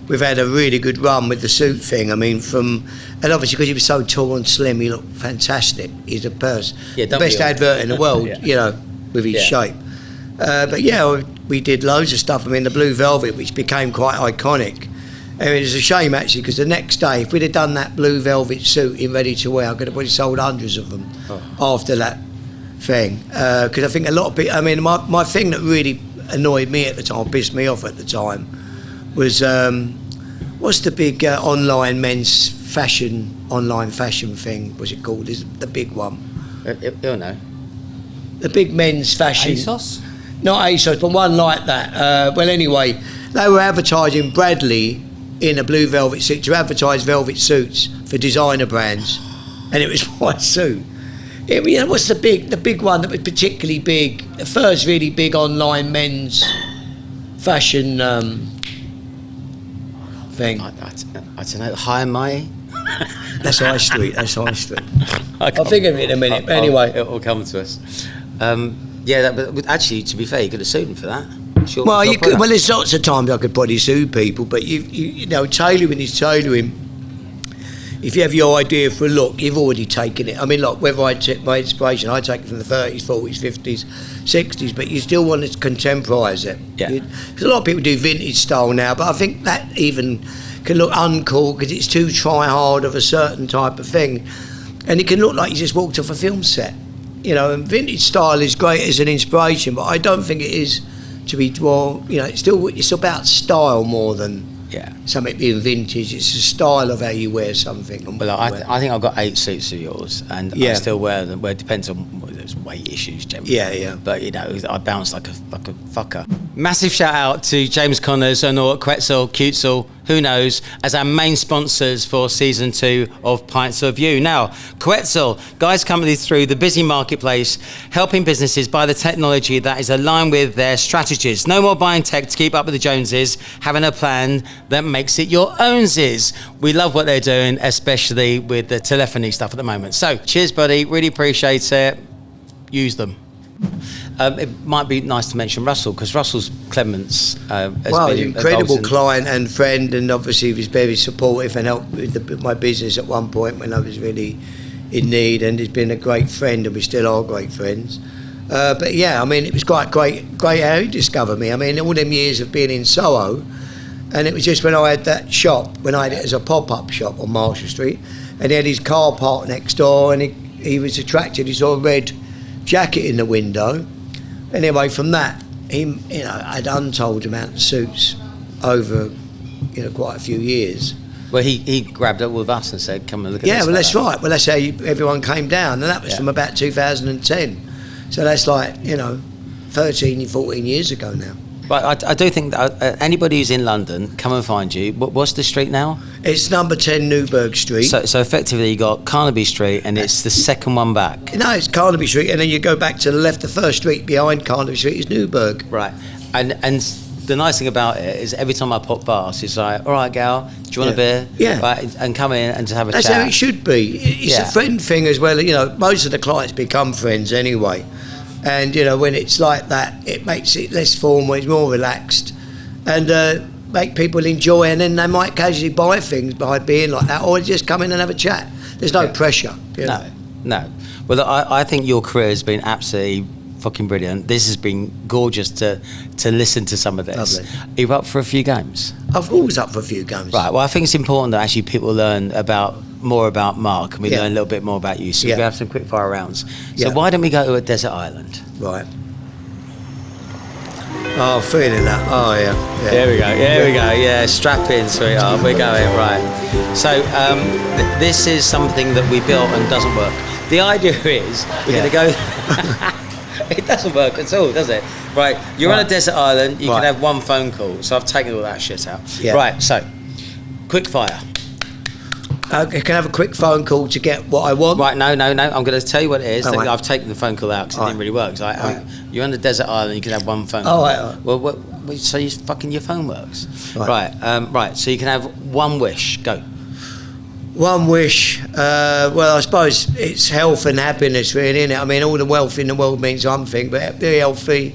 we've had a really good run with the suit thing. I mean, and obviously because he was so tall and slim, he looked fantastic. He's the best advert in the world, you know, with his shape. But yeah, we did loads of stuff. I mean, the blue velvet, which became quite iconic. And it was a shame actually, because the next day, if we'd have done that blue velvet suit in ready to wear, I could have probably sold hundreds of them after that thing. Because I think a lot of people, I mean, my thing that really annoyed me at the time, pissed me off at the time, was what's the big online fashion thing? What's it called? Is the big one? You'll know. The big men's fashion. ASOS? Not ASOS, but one like that. Well, anyway, they were advertising Bradley in a blue velvet suit to advertise velvet suits for designer brands, and it was my suit. You know, what's the big one that was particularly big? The first really big online men's fashion thing. I don't know. High and Mighty? That's High Street. I'll think of it in a minute. But anyway, it'll come to us. But actually, to be fair, you could have sued him for that. Well, you could. Well, there's lots of times I could probably sue people, but you know, tailoring is tailoring. If you have your idea for a look, you've already taken it. I mean, look, whether I take my inspiration, I take it from the 30s, 40s, 50s, 60s, but you still want to contemporise it. Yeah. Because a lot of people do vintage style now, but I think that even can look uncool because it's too try-hard of a certain type of thing. And it can look like you just walked off a film set. You know, and vintage style is great as an inspiration, but I don't think it is to be, well, you know, it's about style more than something being vintage. It's the style of how you wear something. Well, I think I've got 8 suits of yours, and I still wear them. Well, it depends on there's weight issues generally. Yeah. But you know, I bounce like a fucker. Massive shout out to James Connors and or Quetzal, Cutesal, who knows, as our main sponsors for season 2 of Pints of View. Now, Quetzal, guys coming through the busy marketplace, helping businesses buy the technology that is aligned with their strategies. No more buying tech to keep up with the Joneses, having a plan that makes it your ownsies. We love what they're doing, especially with the telephony stuff at the moment. So, cheers, buddy. Really appreciate it. Use them. It might be nice to mention Russell, because Russell's Clements has been an incredible client and friend, and obviously he was very supportive and helped with my business at one point when I was really in need, and he's been a great friend, and we still are great friends. But yeah, I mean, it was quite great how he discovered me. I mean, all them years of being in Soho, And it was just when I had that shop, when I had it as a pop-up shop on Marshall Street, and he had his car parked next door, and he was attracted. He saw a red jacket in the window. Anyway, from that, I'd untold amount of suits over, quite a few years. Well, he grabbed up with us and said, "Come and look at this." Yeah, well, that's right. Well, that's how everyone came down, and that was from about 2010. So that's like 13, 14 years ago now. But I do think that anybody who's in London, come and find you. What's the street now? It's number 10 Newburgh Street. So effectively, you got Carnaby Street, and it's the second one back. No, it's Carnaby Street, and then you go back to the left. The first street behind Carnaby Street is Newburgh. Right, and the nice thing about it is every time I pop past, it's like, "All right, gal, do you want a beer?" Yeah. Right, and come in and just have a That's chat. how it should be. It's a friend thing as well. Most of the clients become friends anyway. And, when it's like that, it makes it less formal, it's more relaxed. And make people enjoy, and then they might casually buy things by being like that, or just come in and have a chat. There's no pressure. No. Well, I think your career has been absolutely fucking brilliant. This has been gorgeous to listen to some of this. Lovely. Are you up for a few games? I'm always up for a few games. Right, well, I think it's important that actually people learn more about Mark, and we learn a little bit more about you. So we have some quick fire rounds. So why don't we go to a desert island? Right. Oh, feeling that. Oh, yeah. There we go. Yeah, strap in, sweetheart. We're going, right. So this is something that we built and doesn't work. The idea is we're going to go... It doesn't work at all, does it? Right, you're on a desert island, you can have one phone call. So I've taken all that shit out. Yeah. Right, so, quick fire. I can have a quick phone call to get what I want. Right, no. I'm going to tell you what it is. I've taken the phone call out because it didn't really work. So you're on the desert island, you can have one phone call. Well, so your phone works. Right, so you can have one wish. Go. One wish. Well, I suppose it's health and happiness, really, isn't it? I mean, all the wealth in the world means one thing, but be healthy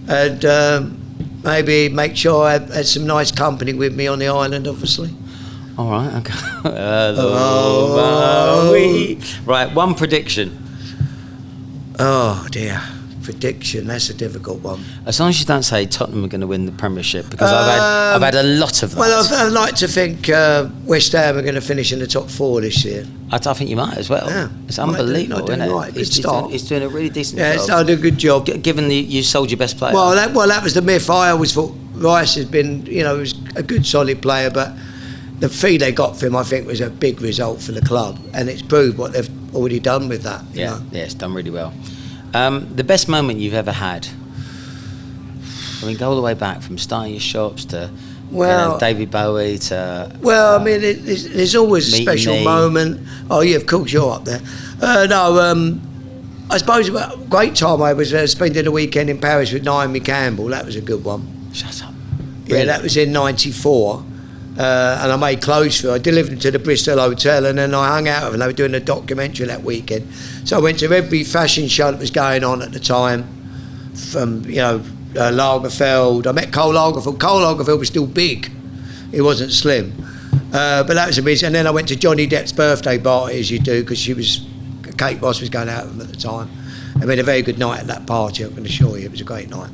and maybe make sure I had some nice company with me on the island, obviously. All right, okay. Right, one prediction. Oh, dear. Prediction, that's a difficult one. As long as you don't say Tottenham are going to win the Premiership, because I've had a lot of that. Well, I'd like to think West Ham are going to finish in the top 4 this year. I think you might as well. Yeah. It's unbelievable, isn't it? Right. Good start. He's doing a really decent job. job. Yeah, I do a good job. Given you sold your best player. Well, that was the myth. I always thought Rice has been, he was a good, solid player, but the fee they got for him, I think, was a big result for the club, and it's proved what they've already done with that. Yeah, it's done really well. The best moment you've ever had? I mean, go all the way back from starting your shops to David Bowie to... Well, I mean, there's always a special moment. Oh, yeah, of course, you're up there. I suppose a great time I was spending a weekend in Paris with Naomi Campbell. That was a good one. Shut up. Yeah, really? That was in '94. And I made clothes for her. I delivered them to the Bristol Hotel, and then I hung out with them. They were doing a documentary that weekend. So I went to every fashion show that was going on at the time, from, Lagerfeld. I met Karl Lagerfeld. Karl Lagerfeld was still big. He wasn't slim. But that was amazing. And then I went to Johnny Depp's birthday party, as you do, because Kate Moss was going out with him at the time. I had a very good night at that party, I can assure you. It was a great night.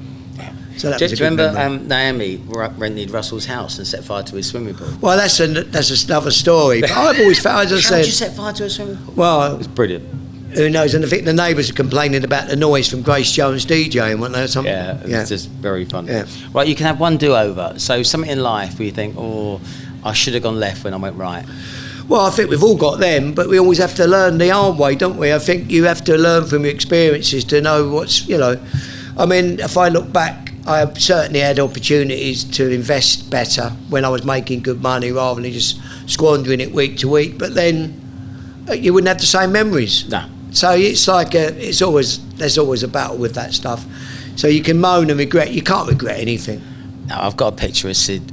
So do you remember Naomi rented Russell's house and set fire to his swimming pool? Well, that's another story. But I've always found, as I said... How did you set fire to a swimming pool? Well... It was brilliant. Who knows? And I think the neighbours are complaining about the noise from Grace Jones DJing, weren't they, or something? Yeah, it's just very funny. Yeah. Right, you can have one do-over. So something in life where you think, I should have gone left when I went right. Well, I think we've all got them, but we always have to learn the hard way, don't we? I think you have to learn from your experiences to know what's, I mean, if I look back, I certainly had opportunities to invest better when I was making good money rather than just squandering it week to week. But then you wouldn't have the same memories. No. So it's like there's always a battle with that stuff. So you can moan and regret. You can't regret anything. Now, I've got a picture of Sid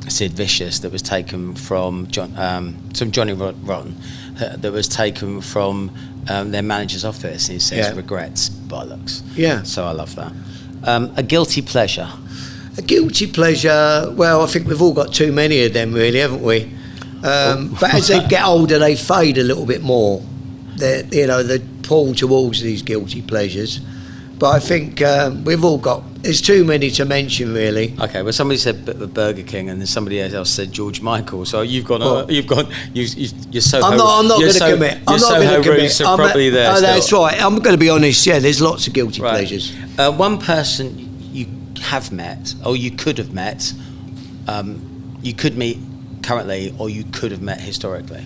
Vicious that was taken from Johnny Rotten, that was taken from their manager's office. He says regrets bollocks. Yeah. So I love that. A guilty pleasure. A guilty pleasure. Well, I think we've all got too many of them, really, haven't we? But as they get older, they fade a little bit more. They pull towards these guilty pleasures. But I think we've all got. There's too many to mention, really. Okay, well, somebody said Burger King, and then somebody else said George Michael. So you're Soho. I'm not going to commit. I'm not going to commit. Roots are probably there. Oh, that's right. I'm going to be honest. Yeah, there's lots of guilty pleasures. One person you have met, or you could have met, you could meet currently, or you could have met historically.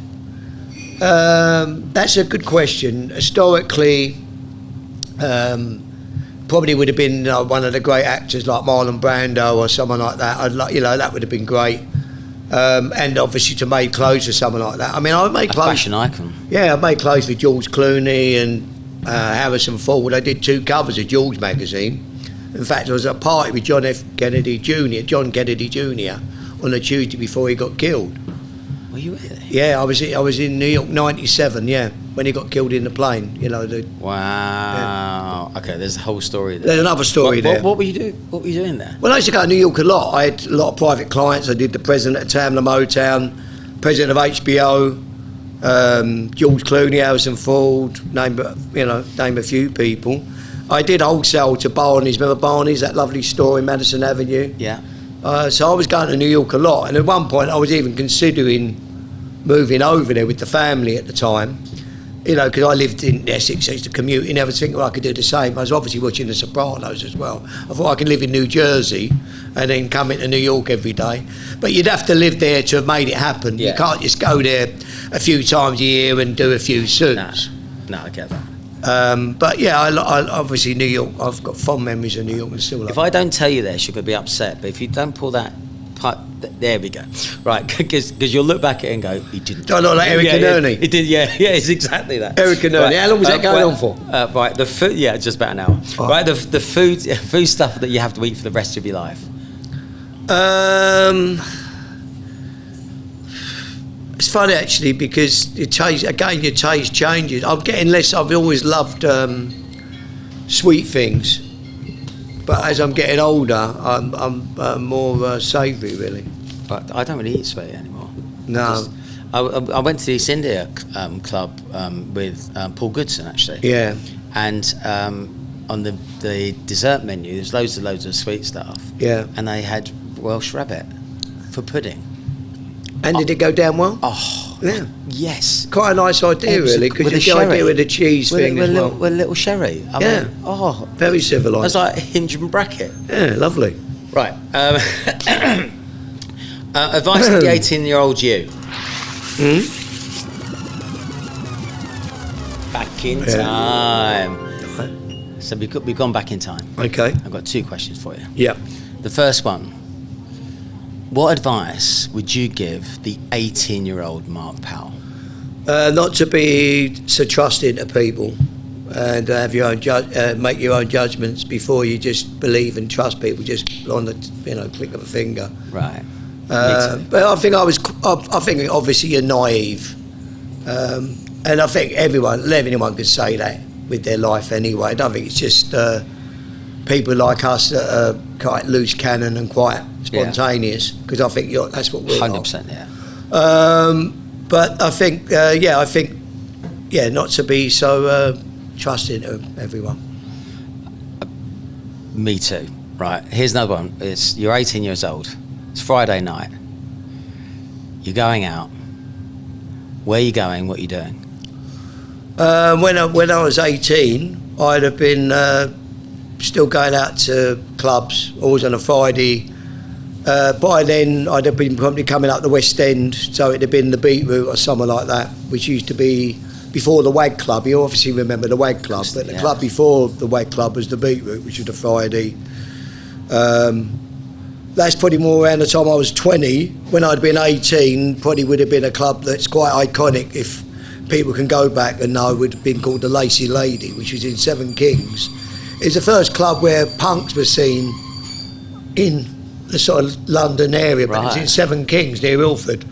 That's a good question. Historically, probably would have been one of the great actors like Marlon Brando or someone like that. That would have been great. And obviously to make clothes for someone like that. I mean, I made clothes. Fashion icon. Yeah, I made clothes for George Clooney and Harrison Ford. I did 2 covers of George magazine. In fact, I was at a party with John Kennedy Jr. on a Tuesday before he got killed. Were you really? Yeah, I was in New York '97. Yeah, when he got killed in the plane. Wow. Yeah. Okay, there's a whole story there. There's another story there. What were you doing? What were you doing there? Well, I used to go to New York a lot. I had a lot of private clients. I did the president of Tamla Motown, president of HBO, George Clooney, Harrison Ford. Name a few people. I did wholesale to Barney's. Remember Barney's, that lovely store in Madison Avenue? Yeah. So I was going to New York a lot, and at one point I was even considering moving over there with the family at the time, because I lived in Essex, I used to commute, and I was thinking, well, I could do the same. I was obviously watching The Sopranos as well. I thought I could live in New Jersey and then come into New York every day. But you'd have to live there to have made it happen. Yeah. You can't just go there a few times a year and do a few suits. No, I get that. But yeah, I obviously New York, I've got fond memories of New York and still love it. If I don't tell you this, you're going to be upset. But if you don't pull that part, there we go. Right, because you'll look back at it and go, he didn't. I look like Eric and Ernie. He did, yeah, it's exactly that. Eric and Ernie. How long was that going on for? Right, the food, just about an hour. Oh. Right, the food stuff that you have to eat for the rest of your life. It's funny actually because your taste changes. I'm getting less. I've always loved sweet things, but as I'm getting older, I'm more savoury really. But I don't really eat sweet anymore. No. I went to the East India Club with Paul Goodson actually. Yeah. And on the dessert menu, there's loads of sweet stuff. Yeah. And they had Welsh rabbit for pudding. And did it go down well? Oh, yeah. Yes. Quite a nice idea, really, because you the idea with the cheese thing as well. With a little sherry. I mean, very civilised. That's like a hinge and bracket. Yeah, lovely. Right. Advice to the 18-year-old you. Back in time. So we've gone back in time. Okay. I've got 2 questions for you. Yep. The first one. What advice would you give the 18-year-old Mark Powell? Not to be so trusting to people and have your own make your own judgments before you just believe and trust people just on the click of a finger. Right. But I think obviously you're naive, and I think anyone could say that with their life anyway. I don't think it's just people like us that are quite loose cannon and quite spontaneous, because I think that's what we're 100%, yeah. But I think, not to be so trusting to everyone. Me too. Right, here's another one. You're 18 years old. It's Friday night. You're going out. Where are you going? What are you doing? When I was 18, I'd have been still going out to clubs, always on a Friday. By then, I'd have been probably coming up the West End, so it'd have been the Beetroot or somewhere like that, which used to be before the Wag Club. You obviously remember the Wag Club, but the club before the Wag Club was the Beetroot, which was the Friday. That's probably more around the time I was 20. When I'd been 18, probably would have been a club that's quite iconic, if people can go back and know, it would have been called the Lacy Lady, which was in Seven Kings. It's the first club where punks were seen in the sort of London area, but it's in Seven Kings near Ilford.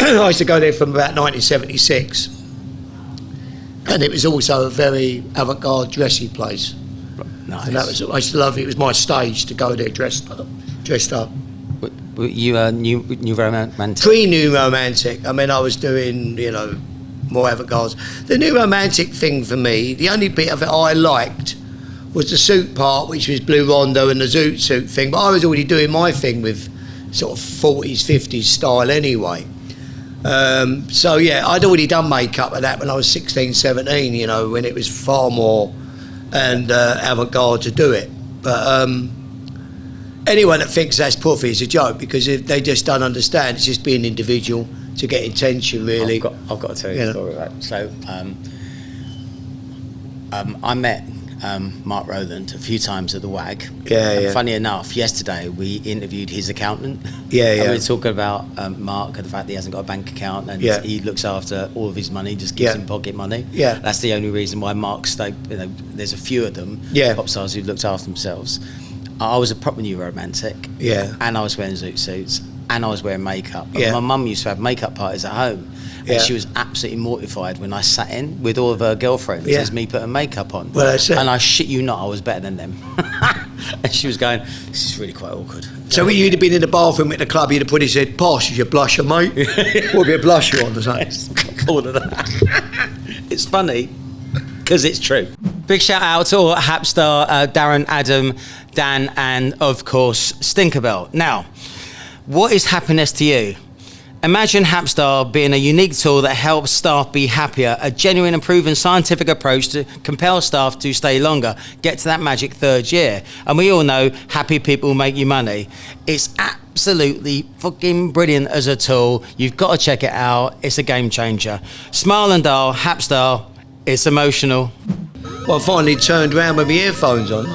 I used to go there from about 1976, and it was also a very avant-garde, dressy place. Nice. And I used to love it. It was my stage to go there dressed up. You new romantic? Pre-new romantic. I mean, I was doing more avant-garde. The new romantic thing for me, the only bit of it I liked was the suit part, which was Blue Rondo and the zoot suit thing. But I was already doing my thing with sort of 40s, 50s style anyway. So yeah, I'd already done makeup at that when I was 16, 17, you know, when it was far more and avant-garde to do it. But anyone that thinks that's puffy is a joke, because if they just don't understand, it's just being individual to get intention, really. I've got to tell you a story, right? So I met Mark Rowland a few times at the WAG. And funny enough, yesterday we interviewed his accountant. And we were talking about Mark and the fact that he hasn't got a bank account, and he looks after all of his money, just gives him pocket money. That's the only reason why Mark stayed. You know, there's a few of them, pop stars who looked after themselves. I was a proper new romantic. And I was wearing zoot suits, and I was wearing makeup. My mum used to have makeup parties at home. And she was absolutely mortified when I sat in with all of her girlfriends as me putting makeup on. Well, that's it. And I shit you not, I was better than them. And she was going, this is really quite awkward. So when you'd have been in the bathroom at the club, you'd have put his head, "Posh, is your blusher, mate?" What would be a blusher on, or something? All of that. It's funny, because it's true. Big shout out to all Hapstar, Darren, Adam, Dan, and of course, Stinkerbell. Now, what is happiness to you? Imagine Hapstar being a unique tool that helps staff be happier, a genuine and proven scientific approach to compel staff to stay longer, get to that magic third year. And we all know happy people make you money. It's absolutely fucking brilliant as a tool. You've got to check it out. It's a game changer. Smile and dial, Hapstar. It's emotional. Well, I finally turned around with my earphones on.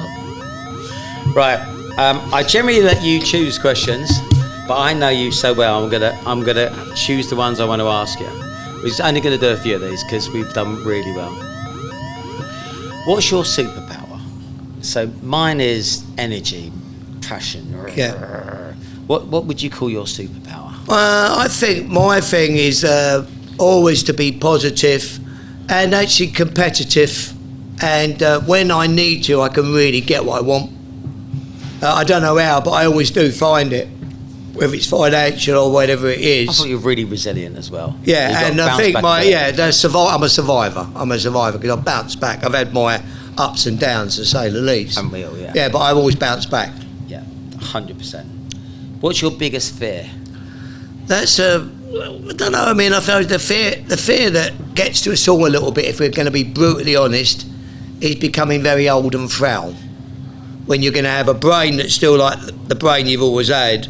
Right. I generally let you choose questions, but I know you so well. I'm gonna choose the ones I want to ask you. We're only gonna do a few of these because we've done really well. What's your superpower? So mine is energy, passion. What would you call your superpower? I think my thing is always to be positive and actually competitive. And when I need to, I can really get what I want. I don't know how, but I always do find it. Whether it's financial or whatever it is. I thought you were really resilient as well. Yeah, and I think I'm a survivor. I'm a survivor because I've bounced back. I've had my ups and downs, to say the least. And we all, Yeah, but I've always bounced back. Yeah, 100%. What's your biggest fear? That's I don't know. I mean, I feel the fear that gets to us all a little bit, if we're going to be brutally honest, is becoming very old and frail. When you're going to have a brain that's still like the brain you've always had.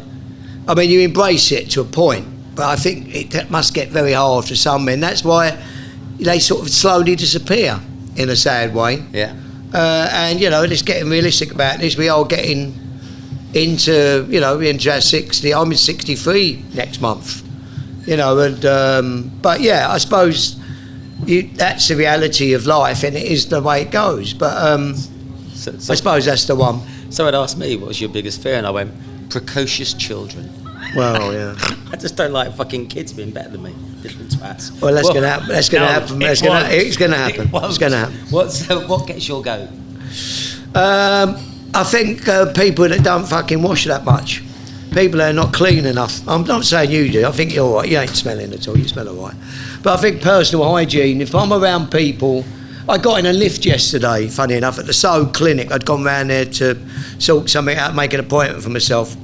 I mean, you embrace it to a point, but I think it must get very hard for some men. That's why they sort of slowly disappear in a sad way. Yeah. And, you know, just getting realistic about this, we are getting into our 60. I'm in 63 next month, you know, and but yeah, I suppose that's the reality of life, and it is the way it goes. But I suppose that's the one. Someone asked me, what was your biggest fear? And I went, precocious children. Well, yeah. I just don't like fucking kids being better than me. Different twats. Well, that's going to happen. That's going to happen. It's going to happen. It's going to happen. What gets your goat? I think people that don't fucking wash that much. People that are not clean enough. I'm not saying you do. I think you're all right. You ain't smelling at all. You smell all right. But I think personal hygiene, if I'm around people... I got in a lift yesterday, funny enough, at the Soho clinic. I'd gone round there to sort something out, make an appointment for myself.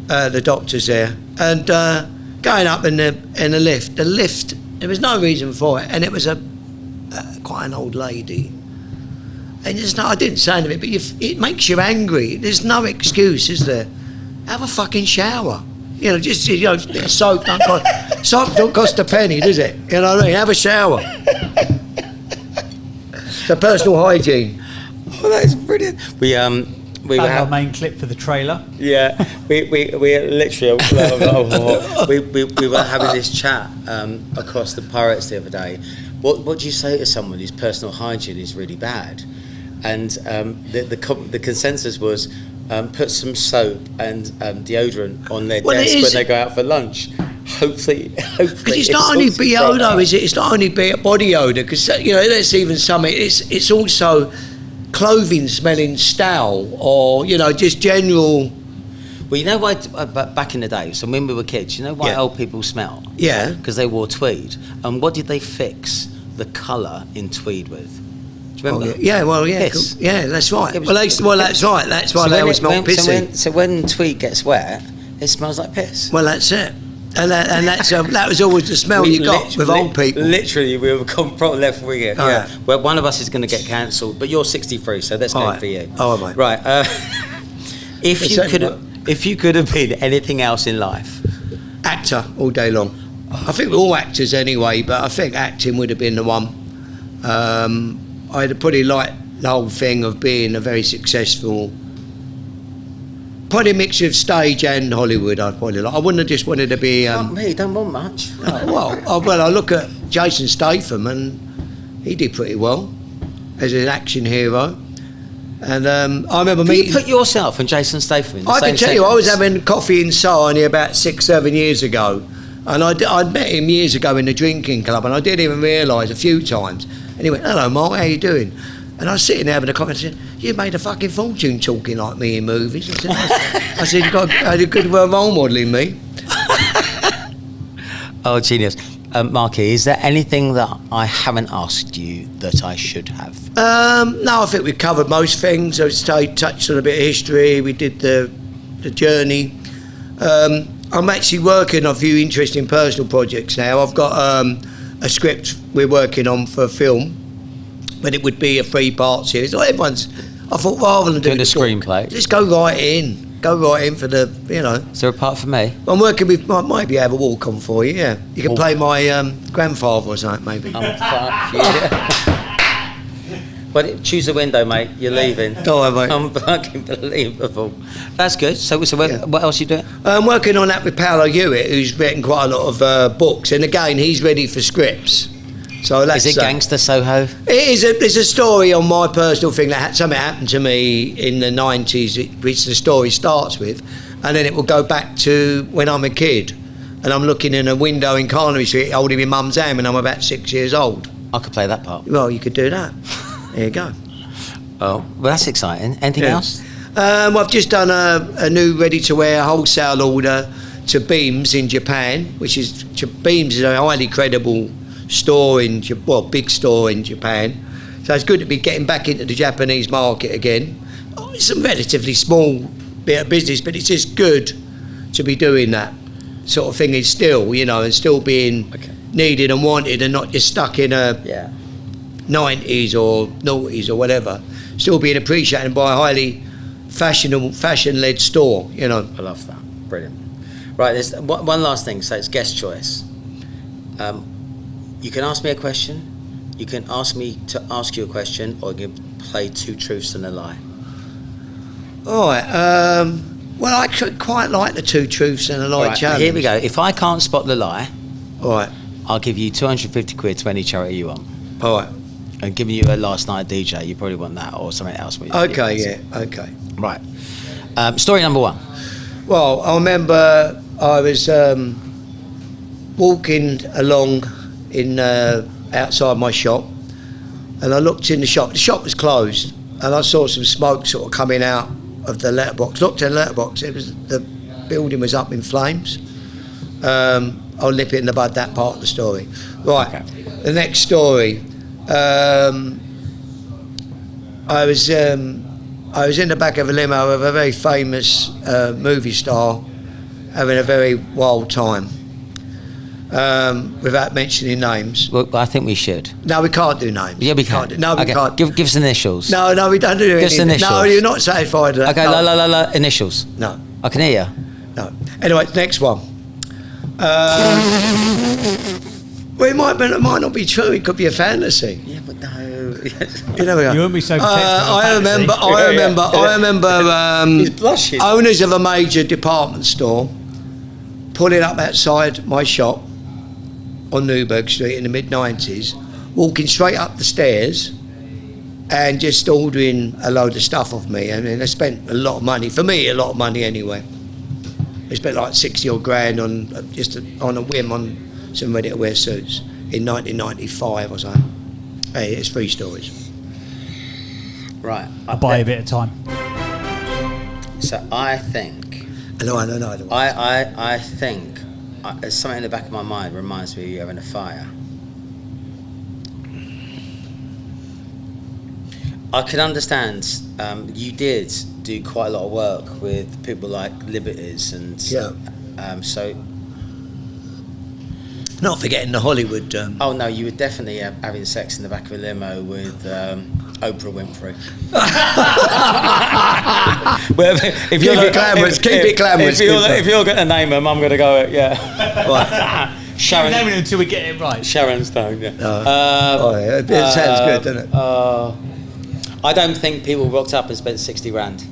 The doctor's there. And going up in the lift, there was no reason for it. And it was quite an old lady. And I didn't say anything, but it makes you angry. There's no excuse, is there? Have a fucking shower. You know, just, soap don't cost a penny, does it? You know what I mean? Have a shower. The personal hygiene. Oh, that's brilliant. We were our main clip for the trailer. Yeah, we literally we were having this chat across the Pirates the other day. What do you say to someone whose personal hygiene is really bad? And the consensus was put some soap and deodorant on their desk when they go out for lunch. Hopefully. Because it's not only deodorant, is it? It's not only body odour. Because that's even something. It's also clothing smelling stale, or just general. Well, you know why? Back in the day, so when we were kids, you know why old people smell? Yeah. Because they wore tweed. And what did they fix the colour in tweed with? Do you remember? Yeah, well, yeah, Piss. cool. Yeah, that's right. It was- Well, that's right. That's why they always smell pissy. So when tweed gets wet, it smells like piss. Well, that's it. And that was always the smell you got with old people. Literally, we were proper left winger. Oh, Yeah. yeah. Well, one of us is going to get cancelled, but you're 63, so let's go All right. for you. All right, mate. Right. If It's you certainly could have been anything else in life, Actor all day long. I think we're all actors anyway, but I think acting would have been the one. I'd probably like the whole thing of being a very successful, probably a mixture of stage and Hollywood. I'd probably like. I wouldn't have just wanted to be. fuck me, don't want much. I look at Jason Statham, and he did pretty well as an action hero. And I remember Can meeting. you put yourself and Jason Statham in the I same can tell you, I was sentence? having coffee in Sarnia about 6-7 years ago, and I'd met him years ago in the drinking club, and I didn't even realise a few times. And he went, "Hello, Mark, how you doing?" And I was sitting there having a coffee, and I said, "You made a fucking fortune talking like me in movies." I said, "You had a good role modelling me." Oh, genius. Marky, is there anything that I haven't asked you that I should have? No, I think we covered most things. I touched on a bit of history. We did the journey. I'm actually working on a few interesting personal projects now. I've got a script we're working on for a film, but it would be a 3-part series. Like I thought rather than Doing the a screenplay? just go right in. Go right in for the, Is there a part for me? I'm working with, maybe have a walk on for you, yeah. You can play my grandfather or something, maybe. Fuck yeah. But choose a window, mate. You're leaving. All right, mate. Unbelievable. That's good. So what else are you doing? I'm working on that with Powell, who's written quite a lot of books, and again, he's ready for scripts. So that's, Is it Gangster Soho? It's a story on my personal thing something happened to me in the 90s, which the story starts with, and then it will go back to when I'm a kid, and I'm looking in a window in Carnaby Street holding my mum's hand when I'm about 6 years old. I could play that part. Well, you could do that. There you go. Oh, well, that's exciting. Anything else? I've just done a new ready-to-wear wholesale order to Beams in Japan, Beams is a highly credible store big store in Japan. So it's good to be getting back into the Japanese market again. It's a relatively small bit of business, but it's just good to be doing that sort of thing still, and still being needed and wanted, and not just stuck in a 90s or noughties or whatever. Still being appreciated by a highly fashion-led store, I love that. Brilliant. Right, there's one last thing. So it's guest choice. You can ask me a question, you can ask me to ask you a question, or you can play 2 truths and a lie. All right. Well, I quite like the 2 truths and a lie challenge. Here we go. If I can't spot the lie, All right. I'll give you 250 quid to any charity you want. All right. And giving you a last night DJ, you probably want that or something else. Okay, yeah, okay. Right. Story number 1. Well, I remember I was walking along outside my shop, and I looked in the shop. The shop was closed, and I saw some smoke sort of coming out of the letterbox. Looked in the letterbox, the building was up in flames. I'll nip it in the bud, that part of the story. Right, okay. The next story. I was in the back of a limo with a very famous movie star, having a very wild time. Without mentioning names. Well, I think we should. No, we can't do names. Yeah, we can. No, we can't. Give us initials. No, we don't do anything. Give us initials. No, you're not satisfied with that. Okay, no. Initials. No. I can hear you. No. Anyway, next one. Well, it might not be true. It could be a fantasy. Yeah, but no. You know, you won't be so protective. I remember. He's blushing. Owners of a major department store pulling up outside my shop on Newburgh Street in the mid-90s, walking straight up the stairs and just ordering a load of stuff off me. I mean, they spent a lot of money. For me, a lot of money anyway. They spent like 60 odd grand on a whim on some ready-to-wear suits in 1995 or something. Hey, it's 3 stories. Right. I'll buy you a bit of time. So I think... No. I think there's something in the back of my mind reminds me of you having a fire. I can understand you did do quite a lot of work with people like Liberties and so. Not forgetting the Hollywood. Oh no, you were definitely having sex in the back of a limo with Oprah Winfrey. Well, if Keep it glamorous. If you're going to name them, I'm going to go. Right. Sharon. Naming them until we get it right. Sharon Stone. Yeah. It sounds good, doesn't it? I don't think people rocked up and spent 60 grand.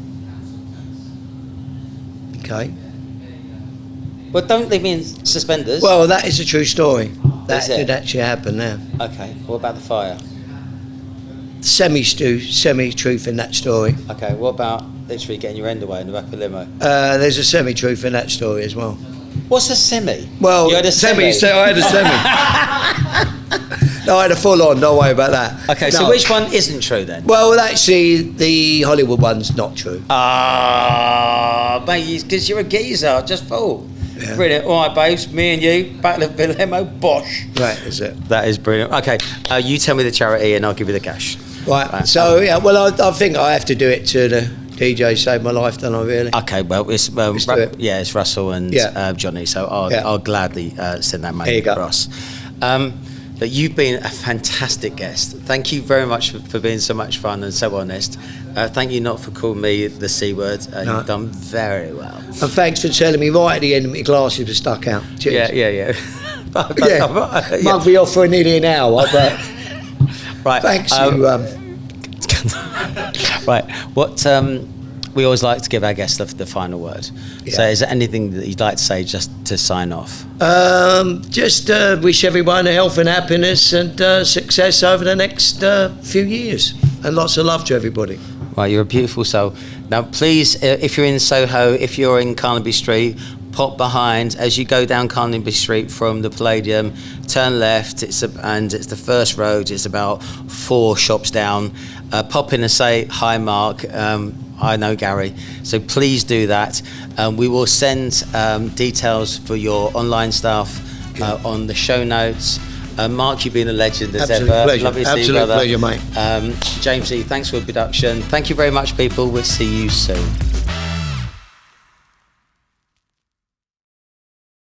Okay. Well, don't leave me in suspenders. Well, that is a true story. That Is it? did actually happen now. Okay. What about the fire? Semi-truth in that story. Okay. What about literally getting your end away in the back of a limo? There's a semi-truth in that story as well. What's a semi? Well, you had a semi. I had a semi. No, I had a full-on. Don't worry about that. Okay. So No. which one isn't true then? Well, actually, the Hollywood one's not true. Mate, because you're a geezer. Just thought. Yeah. Brilliant. All right, babes. Me and you. Battle of the limo. Bosh. Right, is it? That is brilliant. Okay. You tell me the charity and I'll give you the cash. Right. So yeah, well, I think I have to do it to the DJ Saved My Life, don't I? Really? Okay. Well, it's Let's do it. yeah, it's Russell and Johnny. So I'll gladly send that money There you go. across. But you've been a fantastic guest. Thank you very much for being so much fun and so honest. Thank you not for calling me the C word. No. You've done very well. And thanks for telling me right at the end that my glasses were stuck out. Cheers. Yeah. Yeah. Mug me off for nearly an hour, but Right. thanks. Right. What we always like to give our guests the final word. Yeah. So is there anything that you'd like to say just to sign off? Just wish everyone health and happiness and success over the next few years, and lots of love to everybody. Right, you're a beautiful soul. Now, please, if you're in Soho, if you're in Carnaby Street, pop behind as you go down Carnaby Street from the Palladium. Turn left. It's the first road. It's about 4 shops down. Pop in and say hi, Mark. I know Gary, so please do that. We will send details for your online stuff on the show notes. Mark, you've been a legend as Absolute ever. pleasure. Lovely to see you, Absolute brother. pleasure, mate. Jamesy, thanks for the production. Thank you very much, people. We'll see you soon.